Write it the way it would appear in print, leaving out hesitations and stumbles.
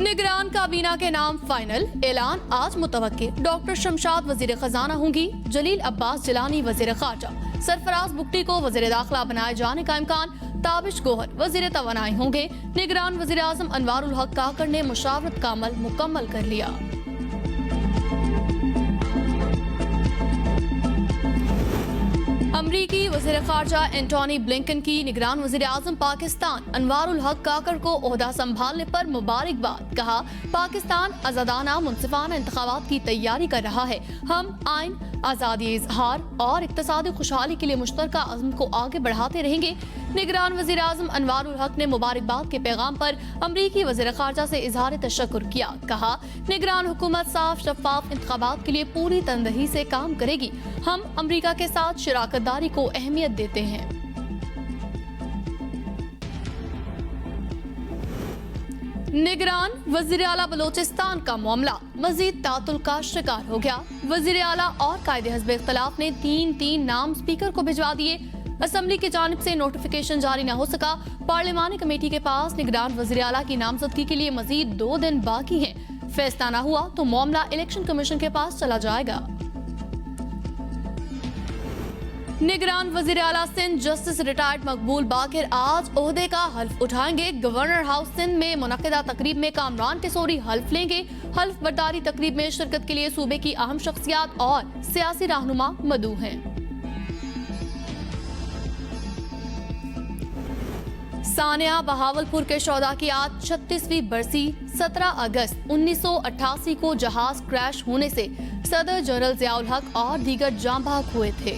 निगरान काबीना के नाम फाइनल, ऐलान आज मुतवक्के। डॉक्टर शमशाद वजीर खजाना होंगी, जलील अब्बास जिलानी वजीर खारजा, सरफराज बुगटी को वजीर दाखिला बनाए जाने का इम्कान। ताबिश गोहर वजीर तवानाई होंगे। निगरान वजीर आजम अनवारुल हक काकर ने मुशावरत का अमल मुकम्मल कर लिया। अमरीकी वज़ीर ख़ारजा एंटोनी ब्लिंकन की निगरान वज़ीर आज़म पाकिस्तान अनवारुल हक काकर को ओहदा संभालने पर मुबारकबाद। कहा, पाकिस्तान आज़ादाना मुनसिफाना इंतखाबात की तैयारी कर रहा है। हम आइन, आज़ादी इजहार और इक़्तिसादी खुशहाली के लिए मुश्तरका अज़्म को आगे बढ़ाते रहेंगे। निगरान वज़ीर आज़म अनवारुल हक ने मुबारकबाद के पैगाम पर अमरीकी वज़ीर ख़ारजा से इजहार तशक्कुर किया। कहा, निगरान हुकूमत साफ शफाफ इंतखाबात के लिए पूरी तनदही से काम करेगी। हम अमरीका के साथ शराकतदारी को अहमियत देते हैं। निगरान वज़ीर आला बलोचिस्तान का मामला मजीद तातुल का शिकार हो गया। वज़ीर आला और कायदे हज़्ब इख्तिलाफ ने तीन नाम स्पीकर को भिजवा दिए। असम्बली की जानिब से नोटिफिकेशन जारी न हो सका। पार्लिमानी कमेटी के पास निगरान वज़ीर आला की नामजदगी के लिए मजीद 2 दिन बाकी हैं। फैसला न हुआ तो मामला इलेक्शन कमीशन के पास चला जाएगा। निगरान वज़ीर आला सिंध जस्टिस रिटायर्ड मकबूल बाकिर आज ओहदे का हल्फ उठाएंगे। गवर्नर हाउस सिंध में मुनक्किदा तकरीब में कामरान टेसोरी हल्फ लेंगे। हल्फ बर्दारी तकरीब में शिरकत के लिए सूबे की अहम शख्सियात और सियासी रहनुमा मदऊ हैं। सानिया बहावलपुर के शौदा की आज 36वीं बरसी। 17 अगस्त 1988 को जहाज क्रैश होने से सदर जनरल ज़ियाउल हक और दीगर जाँ बहक हुए थे।